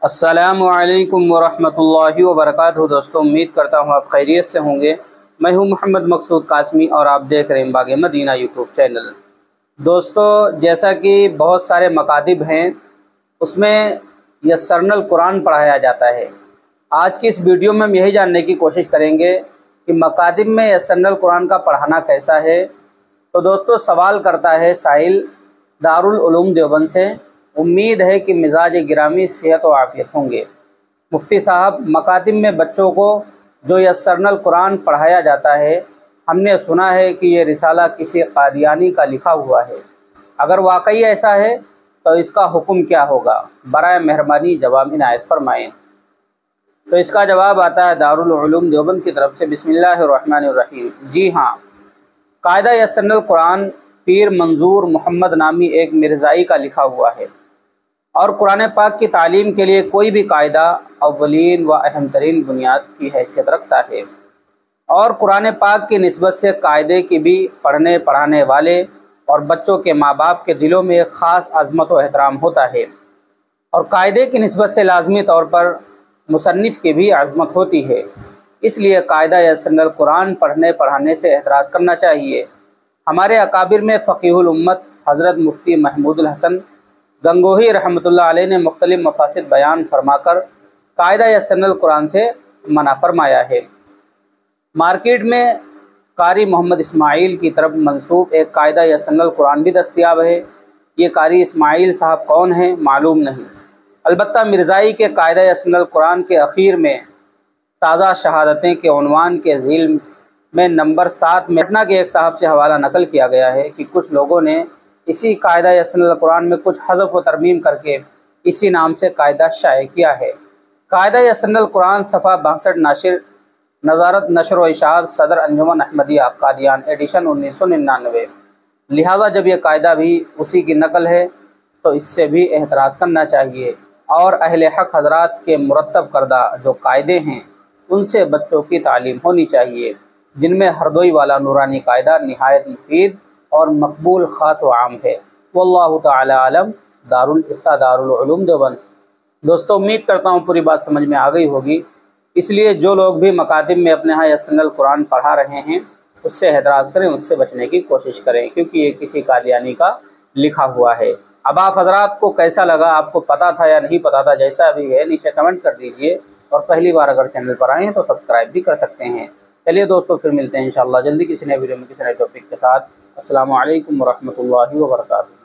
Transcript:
अस्सलामुअलैकुम वरहमतुल्लाहि वबरकातुहू। दोस्तों, उम्मीद करता हूँ आप खैरियत से होंगे। मैं हूँ मोहम्मद मकसूद कासमी और आप देख रहे हैं बाग़े मदीना यूट्यूब चैनल। दोस्तों, जैसा कि बहुत सारे मकातिब हैं उसमें यस्सरनल कुरान पढ़ाया जाता है। आज की इस वीडियो में हम यही जानने की कोशिश करेंगे कि मकातिब में यस्सरनल कुरान का पढ़ाना कैसा है। तो दोस्तों, सवाल करता है साहिल दारुल उलूम देवबंद से। उम्मीद है कि मिजाज गिरामी सेहत व आफियत होंगे। मुफ्ती साहब, मकातिब में बच्चों को जो यस्सरनल कुरान पढ़ाया जाता है, हमने सुना है कि ये रिसाला किसी कादियानी का लिखा हुआ है। अगर वाकई ऐसा है तो इसका हुक्म क्या होगा? बराए मेहरबानी जवाब इनायत फरमाएँ। तो इसका जवाब आता है दारुल उलूम देवबंद की तरफ से। बिस्मिल्लाहिर्रहमानिर्रहीम। जी हाँ, कायदा यस्सरनल कुरान पीर मंजूर मोहम्मद नामी एक मिर्ज़ाई का लिखा हुआ है और कुरान पाक की तालीम के लिए कोई भी कायदा अव्वलीन व अहम तरीन बुनियाद की हैसियत रखता है। और कुरान पाक की निस्बत से कायदे की भी पढ़ने पढ़ाने वाले और बच्चों के माँ बाप के दिलों में एक ख़ास अज़मत व एहतराम होता है। और कायदे की निस्बत से लाजमी तौर पर मुसन्निफ़ की भी अज़मत होती है। इसलिए कायदा यस्सरनल कुरान पढ़ने पढ़ाने से एहतराज़ करना चाहिए। हमारे अकाबिर में फ़क़ीहुल उम्मत हज़रत मुफ्ती महमूदुल हसन गंगोही रहमतुल्लाह अलैह ने मुख्तलिफ़ मफ़ासिद बयान फरमाकर कायदा यस्सरनल कुरान से मना फरमाया है। मार्केट में कारी मोहम्मद इस्माइल की तरफ मंसूब एक कायदा यस्सरनल कुरान भी दस्तयाब है। ये कारी इस्माइल साहब कौन हैं मालूम नहीं, अलबत्ता मिर्ज़ाई के कायदा यस्सरनल कुरान के अखीर में ताज़ा शहादतें के उन्वान के ज़िल में नंबर 7 में पटना के एक साहब से हवाला नकल किया गया है कि कुछ लोगों ने इसी कायदा यस्सरनल कुरान में कुछ हज़फ व तरमीम करके इसी नाम से कायदा शाये किया है। कायदा यस्सरनल कुरान सफ़ा 62 नाशिर नज़ारत नशर व इशाअत सदर अंजुमन अहमदिया कादियान एडिशन 1999। लिहाजा जब यह कायदा भी उसी की नकल है तो इससे भी एहतराज़ करना चाहिए और अहले हक़ हज़रात के मुरत्तब करदा जो कायदे हैं उनसे बच्चों की तालीम होनी चाहिए, जिनमें हरदोई वाला नूरानी कायदा निहायत मुफीद और मकबूल ख़ास व आम है। वल्लाहु ताला आलम। दारुल इफ्ता दारुल उलूम देवबंद। दोस्तों, उम्मीद करता हूँ पूरी बात समझ में आ गई होगी। इसलिए जो लोग भी मकातिब में अपने यहाँ यस्सरनल कुरान पढ़ा रहे हैं उससे एतराज़ करें, उससे बचने की कोशिश करें, क्योंकि ये किसी कादियानी का लिखा हुआ है। अब आप हज़रात को कैसा लगा, आपको पता था या नहीं पता था, जैसा भी है नीचे कमेंट कर दीजिए। और पहली बार अगर चैनल पर आए हैं तो सब्सक्राइब भी कर सकते हैं। चलिए दोस्तों, फिर मिलते हैं इंशाअल्लाह जल्दी किसी नए वीडियो में किसी नए टॉपिक के साथ। अस्सलामु अलैकुम वरहमतुल्लाहि वबरकातुहू।